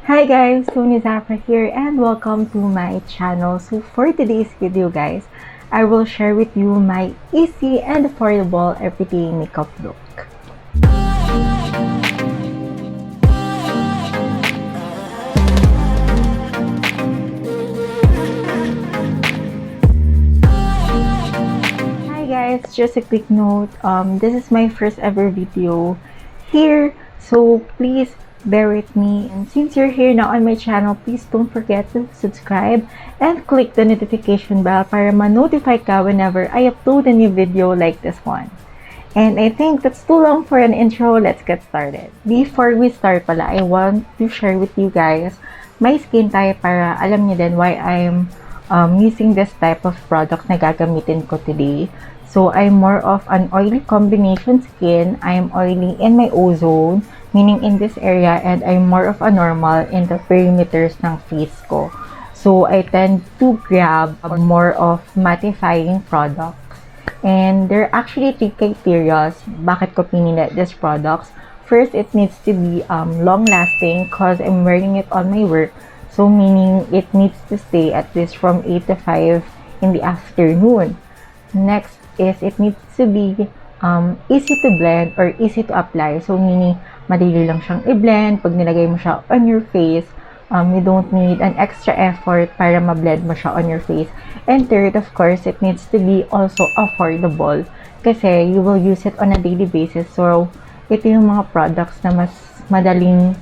Hi guys, Toni here and welcome to my channel. So for today's video guys, I will share with you my easy and affordable everyday makeup look. Hi guys, just a quick note, this is my first ever video here, so please bear with me. And since you're here now on my channel, please don't forget to subscribe and click the notification bell para ma-notify ka whenever I upload a new video like this one. And I think that's too long for an intro. Let's get started. Before we start pala, I want to share with you guys my skin type para alam niyo din why I'm using this type of product na gagamitin ko today. So, I'm more of an oily combination skin. I'm oily in my O-zone, meaning in this area, and I'm more of a normal in the perimeters ng face ko. So, I tend to grab more of mattifying products. And there are actually 3 criteria bakit ko pinili these products. First, it needs to be long-lasting because I'm wearing it on my work. So, meaning it needs to stay at least from 8 to 5 in the afternoon. Next is it needs to be easy to blend or easy to apply. So, meaning madali lang siyang i-blend. Pag nilagay mo siya on your face, you don't need an extra effort para ma-blend mo siya on your face. And third, of course, it needs to be also affordable kasi you will use it on a daily basis. So, ito yung mga products na mas madaling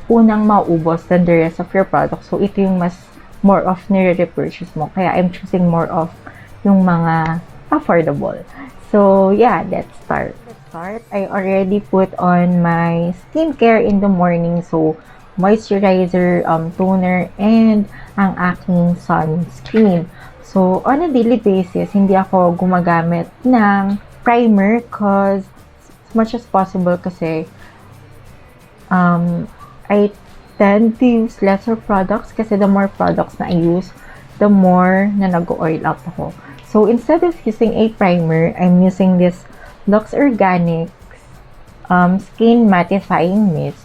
unang maubos than the rest of your products. So, ito yung mas more of nire-repurchase mo. Kaya, I'm choosing more of yung mga affordable. So, yeah, let's start. I already put on my skincare in the morning. So, moisturizer, toner, and ang aking sunscreen. So, on a daily basis, hindi ako gumagamit ng primer because as much as possible kasi I tend to use lesser products kasi the more products na I use, the more na nag-oil up ako. So, instead of using a primer, I'm using this Lux Organics Skin Mattifying Mist.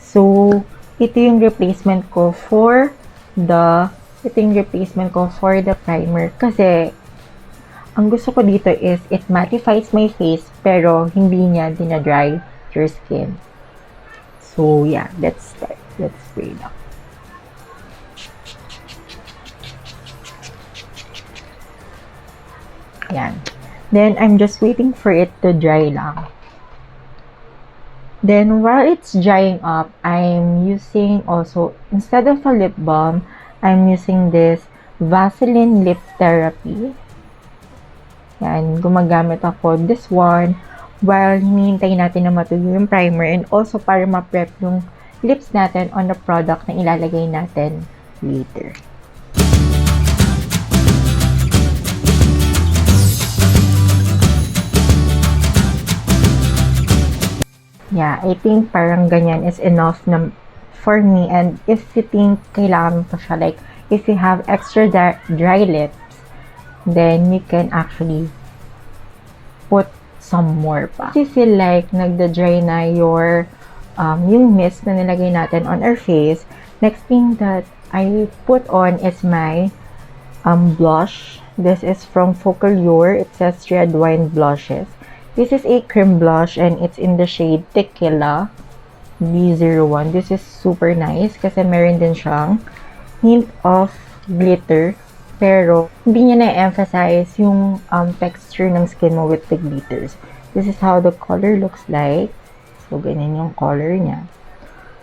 So, ito yung replacement ko for the primer kasi ang gusto ko dito is it mattifies my face pero hindi niya dinadry your skin. So, yeah, let's start. Let's spray now. Yan. Then, I'm just waiting for it to dry lang. Then, while it's drying up, I'm using also, instead of a lip balm, I'm using this Vaseline Lip Therapy. Yan, gumagamit ako this one while hinihintay natin na matuyo yung primer and also para ma-prep yung lips natin on the product na ilalagay natin later. Yeah, I think parang ganyan is enough na for me. And if you think kailangan pa siya, like if you have extra dry lips, then you can actually put some more pa. If you feel like nagda-dry na your yung mist na nilagay natin on our face, next thing that I put on is my blush. This is from Focallure. It says Red Wine Blushes. This is a cream blush and it's in the shade Tequila B01. This is super nice kasi meron din siyang hint of glitter pero hindi niya na-emphasize yung texture ng skin mo with the glitters. This is how the color looks like. So, ganyan yung color niya.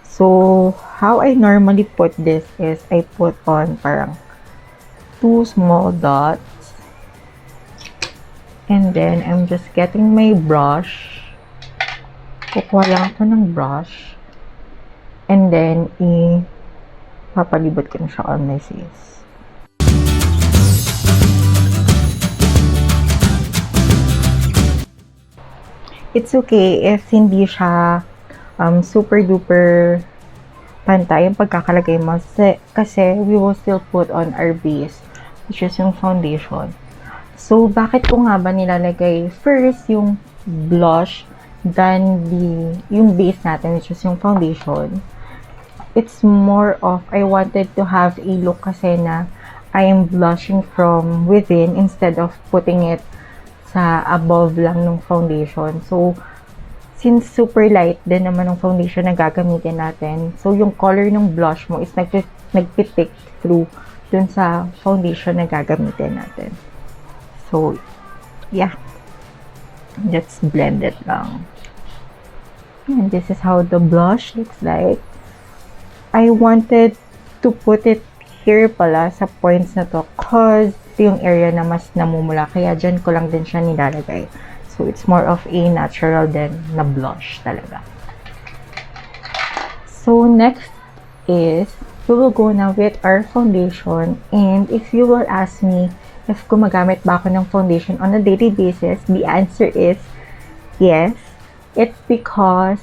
So, how I normally put this is I put on parang 2 small dots. And then, I'm just getting my brush. Kukuha lang ako ng brush. And then, papalibot ko na siya on my face. It's okay if hindi siya super duper pantay yung pagkakalagay mo. Kasi we will still put on our base, which is yung foundation. So, bakit ko nga ba nilalagay first yung blush than yung base natin, which is yung foundation? it's more of I wanted to have a look kasi na I am blushing from within instead of putting it sa above lang ng foundation. So, since super light din naman ng foundation na gagamitin natin, so yung color ng blush mo is nagpitik through dun sa foundation na gagamitin natin. So, yeah. Let's blend it lang. And this is how the blush looks like. I wanted to put it here pala sa points na to cause ito yung area na mas namumula. Kaya dyan ko lang din siya nilalagay. So, it's more of a natural din na blush talaga. So, next is, we will go now with our foundation. And if you will ask me if gumagamit ba ako ng foundation on a daily basis, the answer is yes. It's because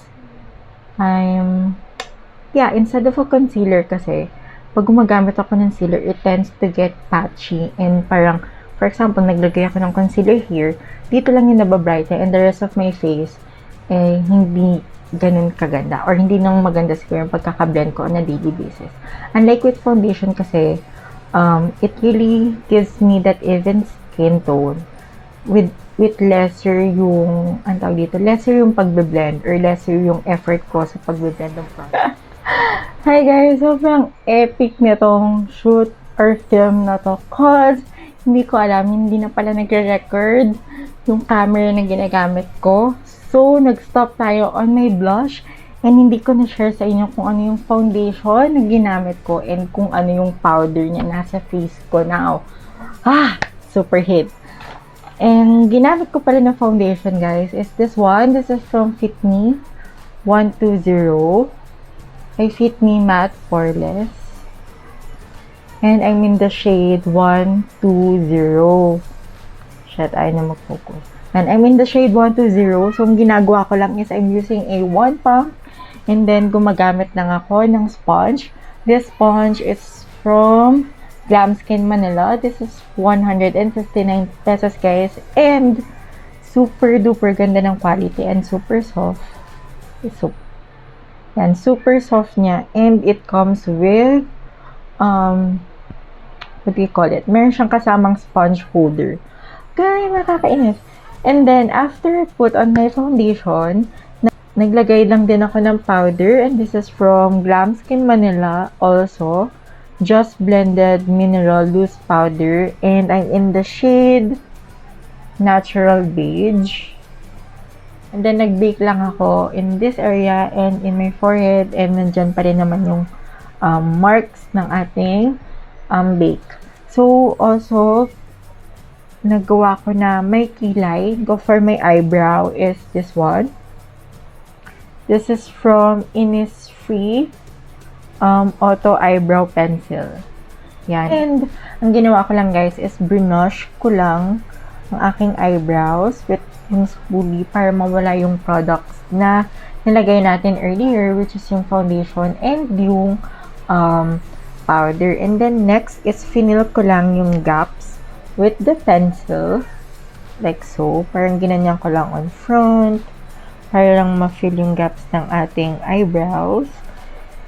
instead of a concealer kasi, pag gumagamit ako ng concealer, it tends to get patchy and parang, for example, naglagay ako ng concealer here, dito lang yung nababrighten and the rest of my face, hindi ganun kaganda or hindi nang maganda siguro yung pagkakablend ko on a daily basis. Unlike with foundation kasi, it really gives me that even skin tone with lesser yung, lesser yung pagbe-blend or lesser yung effort ko sa pagbe-blend ng product. Hi guys! Sobrang epic nitong shoot or film na to cause hindi ko alam, hindi na pala nagre-record yung camera na ginagamit ko. So, nag-stop tayo on my blush and hindi ko na-share sa inyo kung ano yung foundation na ginamit ko and kung ano yung powder niya nasa face ko now. Super hit! And ginamit ko pala na foundation guys is this one. This is from Fit Me 120. I Fit Me Matte Poreless. And I'm in the shade 120. Shit, ayaw na mag-focus. And I'm in the shade 120. So, ang ginagawa ko lang is I'm using a 1 pump. And then, gumagamit lang ako ng sponge. This sponge is from Glam Skin Manila. This is 159 pesos, guys. And, super duper ganda ng quality and super soft. It's yan, super soft niya. And it comes with, what do you call it? Meron siyang kasamang sponge holder. Kaya makakainis. And then, after I put on my foundation, naglagay lang din ako ng powder. And this is from Glam Skin Manila also. Just Blended Mineral Loose Powder. And I'm in the shade Natural Beige. And then, nag-bake lang ako in this area and in my forehead. And nandyan pa rin naman yung marks ng ating bake. So, also, nagawa ko na may kilay. Go for my eyebrow is this one. This is from Innisfree Auto Eyebrow Pencil. Yan. And, ang ginawa ko lang guys is brush ko lang ang aking eyebrows with yung spoolie para mawala yung products na nilagay natin earlier, which is yung foundation and yung powder. And then next is finil ko lang yung gaps with the pencil like so. Parang ginanyan ko lang on front para lang ma-fill yung gaps ng ating eyebrows.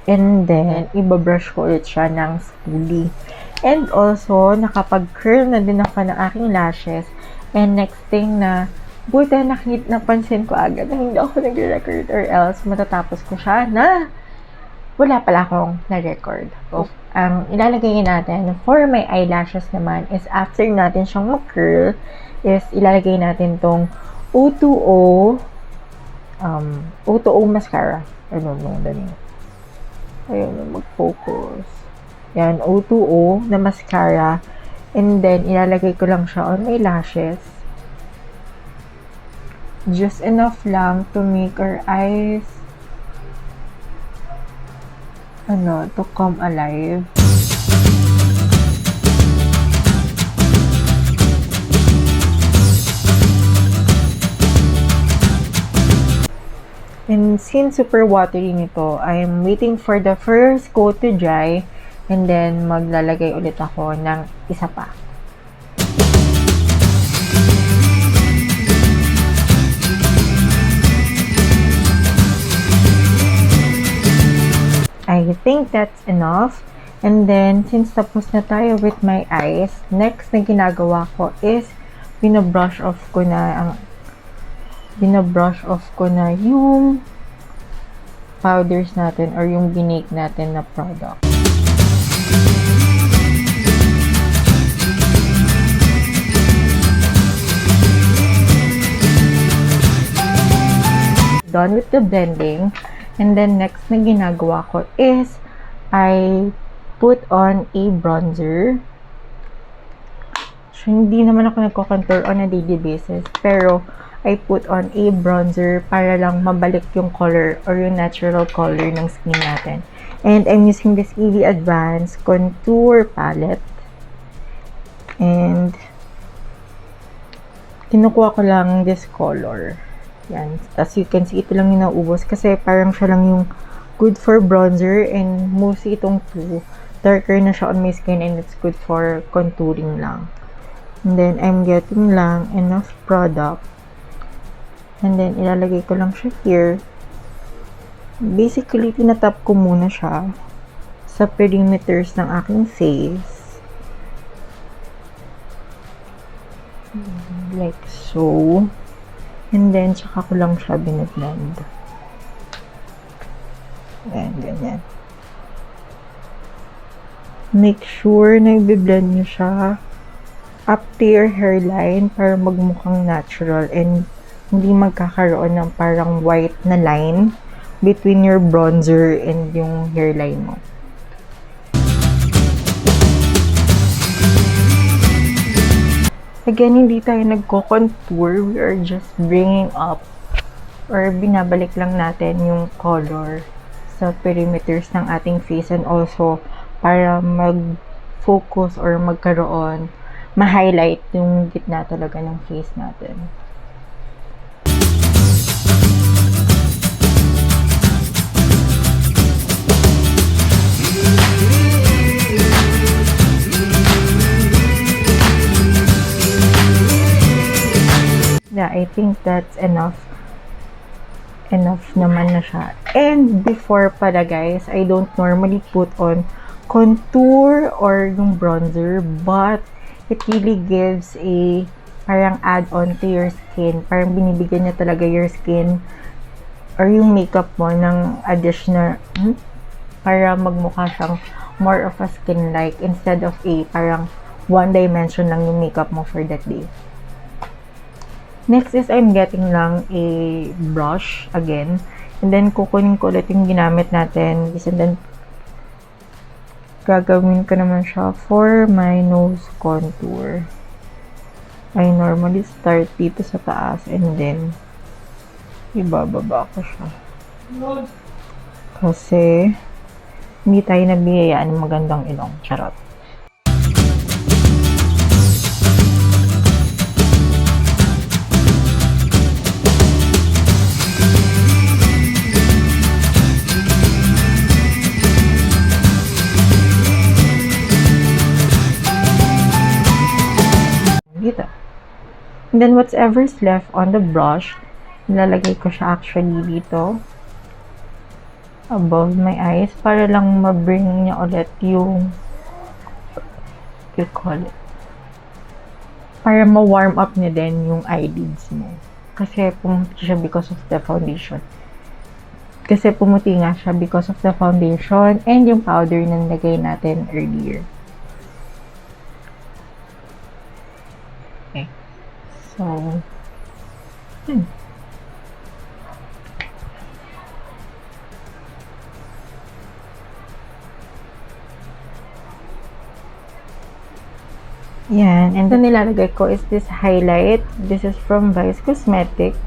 And then ibabrush ko ulit siya ng spoolie. And also nakapag-curl na din ako ng aking lashes. And next thing na buti napansin ko agad na hindi ako nag-record or else matatapos ko siya na wala pala akong na-record. So, ang ilalagay natin for my eyelashes naman is after natin siyang mag-curl is ilalagay natin tong O2O O2O mascara. Ano mo, dali. Ayun, mag-focus. Yan, O2O na mascara. And then, ilalagay ko lang siya on my lashes. Just enough lang to make our eyes to come alive. And since super watery nito, I'm waiting for the first coat to dry and then maglalagay ulit ako ng isa pa. I think that's enough. And then, since tapos na tayo with my eyes, next na ginagawa ko is binabrush off ko na yung powders natin or yung binake natin na product. Done with the blending. And then, next na ginagawa ko is I put on a bronzer. So, hindi naman ako nagko-contour on a daily basis. Pero, I put on a bronzer para lang mabalik yung color or yung natural color ng skin natin. And I'm using this EV Advanced Contour Palette. And, kinukuha ko lang this color. Yan. As you can see, ito lang yung naubos kasi parang siya lang yung good for bronzer and mostly itong two, darker na siya on my skin and it's good for contouring lang. And then, I'm getting lang enough product. And then, ilalagay ko lang siya here. Basically, tinatap ko muna siya sa perimeters ng aking face. Like so. And then, tsaka ko lang siya biniblend. Ayan, ganyan. Make sure na i-blend nyo siya up to your hairline para magmukhang natural and hindi magkakaroon ng parang white na line between your bronzer and yung hairline mo. Again, hindi tayo nagko-contour. We are just bringing up or binabalik lang natin yung color sa perimeters ng ating face and also para mag-focus or magkaroon, ma-highlight yung gitna talaga ng face natin. Yeah, I think that's enough. Enough naman na siya. And before pala guys, I don't normally put on contour or yung bronzer, but it really gives a parang add-on to your skin. Parang binibigyan niya talaga your skin or yung makeup mo ng additional para magmukha siyang more of a skin-like instead of a parang one dimension lang yung makeup mo for that day. Next is I'm getting lang a brush again. And then kukunin ko ulit yung ginamit natin. And then gagawin ko naman siya for my nose contour. I normally start dito sa taas and then ibababa ko siya. Kasi hindi tayo nabiyayaan ng magandang ilong. Charot. Dito. And then whatever's left on the brush, nilalagay ko siya actually dito above my eyes para lang ma-bring niya ulit yung you call it, para ma-warm up niya din yung eyelids mo kasi pumuti siya because of the foundation. Kasi pumuti nga siya because of the foundation and yung powder na nilagay natin earlier. Okay. So, yan. And then nilalagay ko is this highlight. This is from Vice Cosmetics.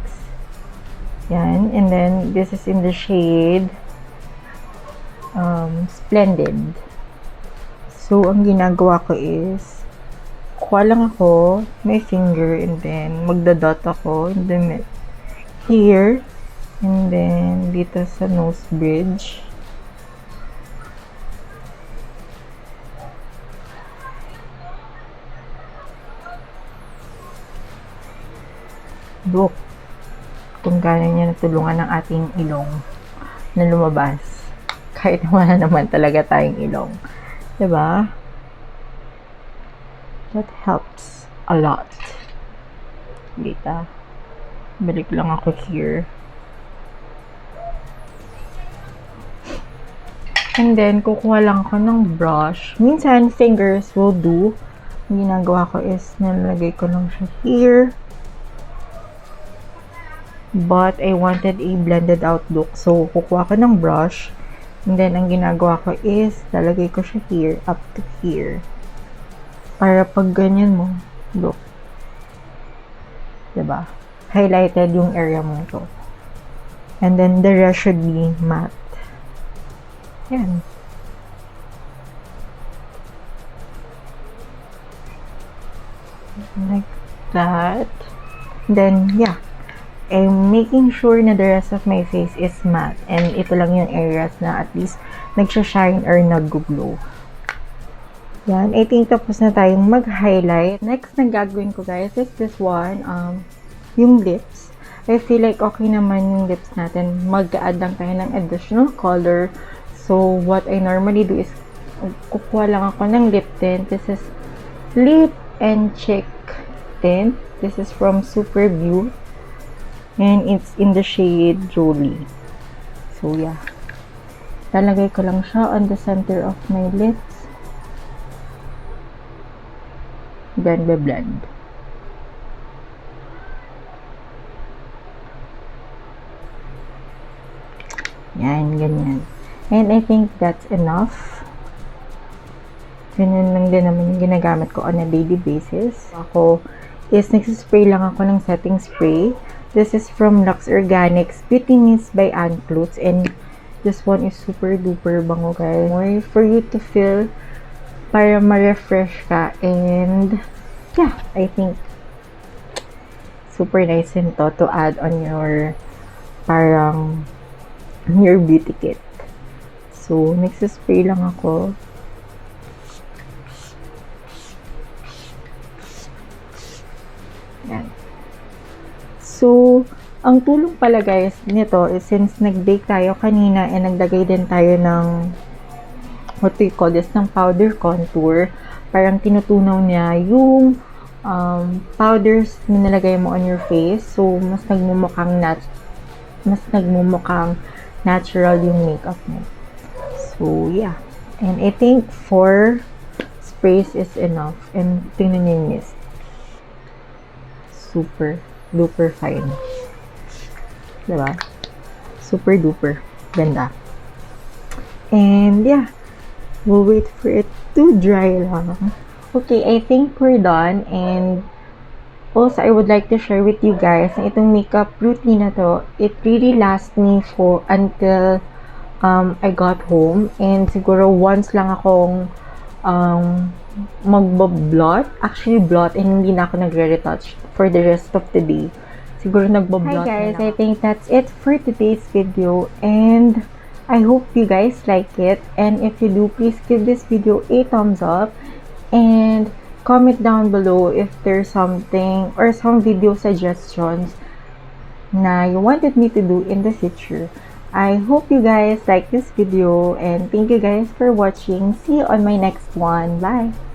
Yan. And then this is in the shade Splendid. So, ang ginagawa ko is kuha lang ako my finger and then magdadot ako in the here and then dito sa nose bridge. Look kung gaano niya natulungan ng ating ilong na lumabas. kahit wala naman talaga tayong ilong. Diba? That helps a lot. Dita. Balik lang ako here. And then, kukuha lang ako ng brush. Minsan, fingers will do. Ang ginagawa ko is, nalagay ko lang siya here. But, I wanted a blended out look. So, kukuha ko ng brush. And then, ang ginagawa ko is, lalagay ko siya here, up to here. Para pag ganyan mo, look. Diba? Highlighted yung area mo to. And then, the rest should be matte. Yan. Like that. Then, yeah. I'm making sure na the rest of my face is matte. And ito lang yung areas na at least nagsha-shine or nag-glow. Yan. I think tapos na tayong mag-highlight. Next na gagawin ko guys is this one. Yung lips. I feel like okay naman yung lips natin. Mag-add lang tayo ng additional color. So, what I normally do is, kukuha lang ako ng lip tint. This is lip and cheek tint. This is from Super Beauty. And it's in the shade Jolie. So, yeah. Talagay ko lang siya on the center of my lips. Then, blend. Yan, ganyan. And I think that's enough. Ganyan lang din naman yung ginagamit ko on a daily basis. Ako is nagsispray lang ako ng setting spray. This is from Lux Organics Beauty Mist by Ann Klutz. And this one is super duper bango guys. More for you to feel para ma-refresh ka. And yeah, I think super nice nito to add on your parang your beauty kit. So, nagsispray lang ako. Yan. So, ang tulong pala guys nito is since nag-bake tayo kanina and naglagay din tayo ng what we call this, ng powder contour. Parang tinutunaw niya yung powders na nilagay mo on your face. So, mas nagmumukhang natural yung makeup mo. So, yeah. And I think 4 sprays is enough. And tingnan niyo yung mist. Super duper fine. Diba? Super duper. Ganda. And yeah. We'll wait for it to dry lang. Okay, I think we're done. And also, I would like to share with you guys na itong makeup routine na to, it really lasts me for until I got home. And siguro once lang akong magbablot. Actually, blot. And hindi na ako nagre-retouch for the rest of the day. Siguro nagbablot. Hi guys, I think that's it for today's video. And I hope you guys like it. And if you do, please give this video a thumbs up. And comment down below if there's something or some video suggestions na you wanted me to do in the future. I hope you guys like this video and thank you guys for watching. See you on my next one. Bye!